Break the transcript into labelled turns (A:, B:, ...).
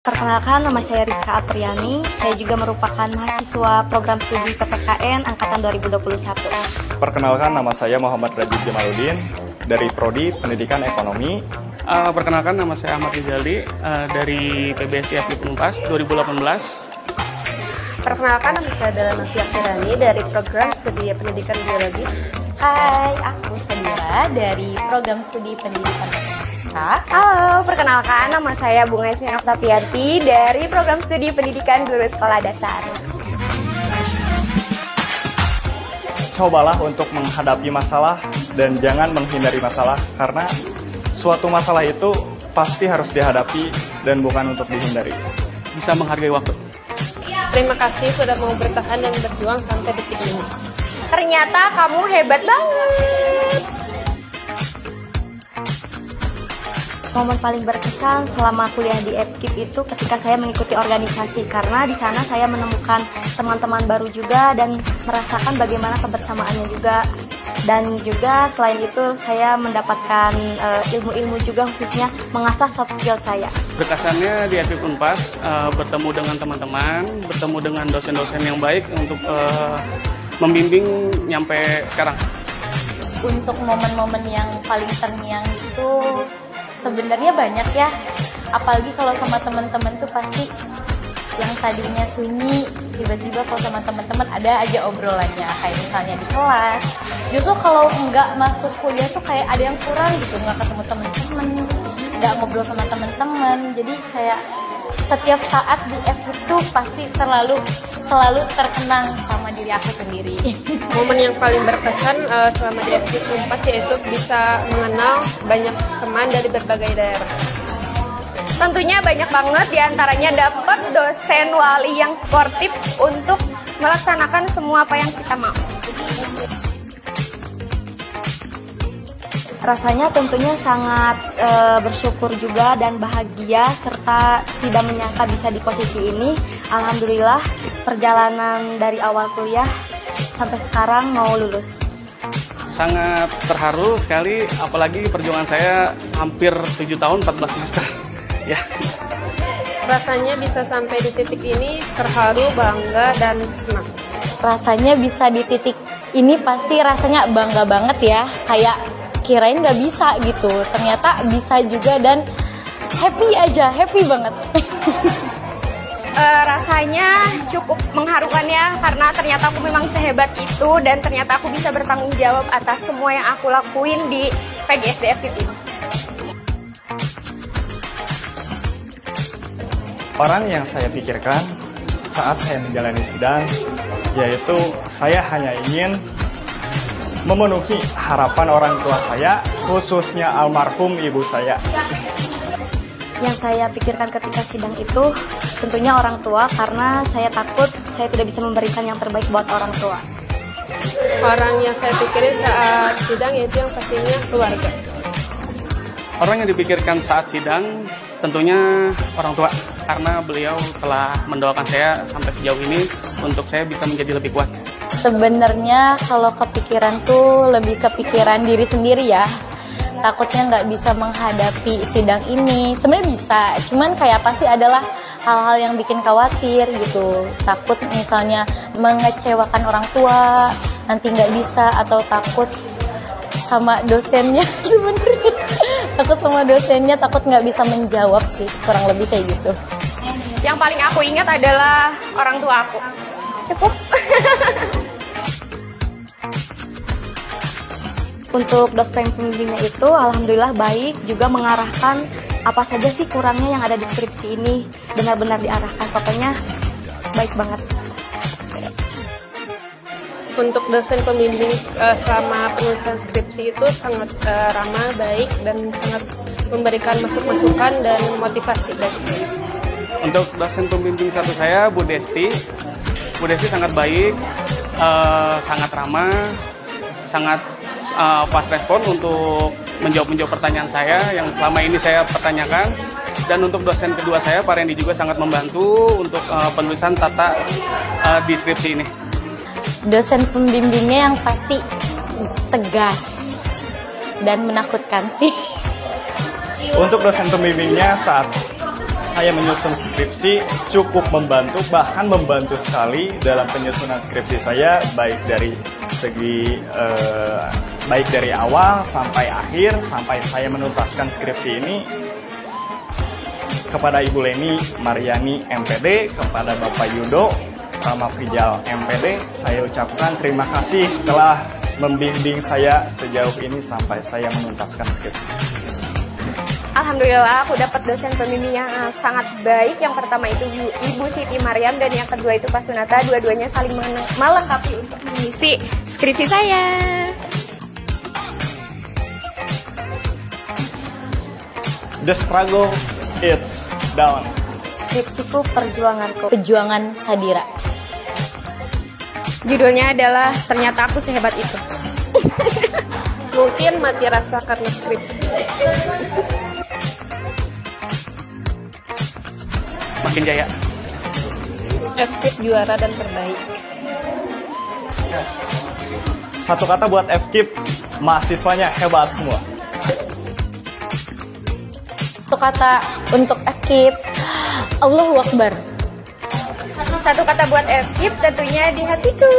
A: Perkenalkan, nama saya Rizka Apriani. Saya juga merupakan mahasiswa program studi PPKN Angkatan 2021.
B: Perkenalkan, nama saya Muhammad Rajib Jamaluddin dari Prodi Pendidikan Ekonomi.
C: Perkenalkan, nama saya Ahmad Rizaldi dari PBSI FKIP Unpas 2018.
D: Perkenalkan, nama saya adalah Novia Kirani dari program studi Pendidikan Biologi.
E: Hai, aku Sadira dari program studi Pendidikan Matematika.
F: Halo, perkenalkan, nama saya Bunga Yasmin Oktavianti dari program studi Pendidikan Guru Sekolah Dasar.
B: Cobalah untuk menghadapi masalah dan jangan menghindari masalah, karena suatu masalah itu pasti harus dihadapi dan bukan untuk dihindari.
C: Bisa menghargai waktu.
D: Terima kasih sudah mau bertahan dan berjuang sampai detik ini.
F: Ternyata kamu hebat banget.
A: Momen paling berkesan selama kuliah di FKIP itu ketika saya mengikuti organisasi, karena di sana saya menemukan teman-teman baru juga dan merasakan bagaimana kebersamaannya juga. Dan juga selain itu saya mendapatkan ilmu-ilmu juga, khususnya mengasah soft skill saya.
C: Berkesannya di FKIP Unpas, bertemu dengan teman-teman, bertemu dengan dosen-dosen yang baik untuk membimbing nyampe sekarang.
E: Untuk momen-momen yang paling terngiang itu sebenarnya banyak ya, apalagi kalau sama teman-teman tuh pasti yang tadinya sunyi, tiba-tiba kalau sama teman-teman ada aja obrolannya, kayak misalnya di kelas. Justru kalau nggak masuk kuliah tuh kayak ada yang kurang gitu, nggak ketemu teman-teman, nggak ngobrol sama teman-teman. Jadi kayak setiap saat di FKIP tuh pasti selalu terkenang sama diri aku sendiri.
D: Momen yang paling berkesan selama di FKIP Unpas yaitu bisa mengenal banyak teman dari berbagai daerah.
F: Tentunya banyak banget, diantaranya dapat dosen wali yang sportif untuk melaksanakan semua apa yang kita mau.
A: Rasanya tentunya sangat bersyukur juga dan bahagia, serta tidak menyangka bisa di posisi ini. Alhamdulillah, perjalanan dari awal kuliah sampai sekarang mau lulus.
C: Sangat terharu sekali, apalagi perjuangan saya hampir 7 tahun, 14 semester. Ya.
D: Rasanya bisa sampai di titik ini terharu, bangga, dan senang.
E: Rasanya bisa di titik ini pasti rasanya bangga banget ya, kayak kirain nggak bisa gitu, ternyata bisa juga dan happy banget.
F: Rasanya cukup mengharukan ya, karena ternyata aku memang sehebat itu dan ternyata aku bisa bertanggung jawab atas semua yang aku lakuin di PGSD FKIP ini.
B: Orang yang saya pikirkan saat saya menjalani sidang, yaitu saya hanya ingin memenuhi harapan orang tua saya, khususnya almarhum ibu saya.
A: Yang saya pikirkan ketika sidang itu tentunya orang tua, karena saya takut saya tidak bisa memberikan yang terbaik buat orang tua.
D: Orang yang saya pikirin saat sidang yaitu yang pastinya keluarga.
C: Orang yang dipikirkan saat sidang tentunya orang tua, karena beliau telah mendoakan saya sampai sejauh ini untuk saya bisa menjadi lebih kuat.
E: Sebenarnya kalau kepikiran tuh lebih kepikiran diri sendiri ya. Takutnya nggak bisa menghadapi sidang ini. Sebenarnya bisa, cuman kayak pasti adalah hal-hal yang bikin khawatir gitu. Takut misalnya mengecewakan orang tua, nanti nggak bisa, atau takut sama dosennya sebenarnya. Takut sama dosennya, takut nggak bisa menjawab sih, kurang lebih kayak gitu.
F: Yang paling aku ingat adalah orang tua aku. Cukup.
A: Untuk dosen pembimbingnya itu alhamdulillah baik, juga mengarahkan apa saja sih kurangnya yang ada di skripsi ini, benar-benar diarahkan, pokoknya baik banget.
D: Untuk dosen pembimbing selama penulisan skripsi itu sangat ramah, baik, dan sangat memberikan masukan dan motivasi dari saya.
C: Untuk dosen pembimbing satu saya, Bu Desti sangat baik, sangat ramah, sangat fast respon untuk menjawab pertanyaan saya yang selama ini saya pertanyakan. Dan untuk dosen kedua saya, Pak Randy, juga sangat membantu untuk penulisan tata di skripsi ini.
E: Dosen pembimbingnya yang pasti tegas dan menakutkan sih.
B: Untuk dosen pembimbingnya saat saya menyusun skripsi cukup membantu, bahkan membantu sekali dalam penyusunan skripsi saya, baik dari segi baik dari awal sampai akhir, sampai saya menuntaskan skripsi ini. Kepada Ibu Leni Mariani MPD, kepada Bapak Yudo Ramafrijal MPD, saya ucapkan terima kasih telah membimbing saya sejauh ini sampai saya menuntaskan skripsi.
F: Alhamdulillah aku dapat dosen pembimbing yang sangat baik. Yang pertama itu Ibu Siti Mariam dan yang kedua itu Pak Sunata. Dua-duanya saling melengkapi untuk mengisi skripsi saya.
B: The struggle it's down.
A: Skripsiku perjuanganku.
E: Pejuangan Sadira.
F: Judulnya adalah Ternyata Aku Sehebat Itu.
D: Mungkin mati rasa karena skripsi.
C: Makin jaya.
D: FKIP juara dan terbaik.
B: Satu kata buat FKIP, mahasiswanya hebat semua.
E: Satu kata untuk FKIP, Allahu Akbar.
F: Satu kata buat FKIP tentunya di hatiku.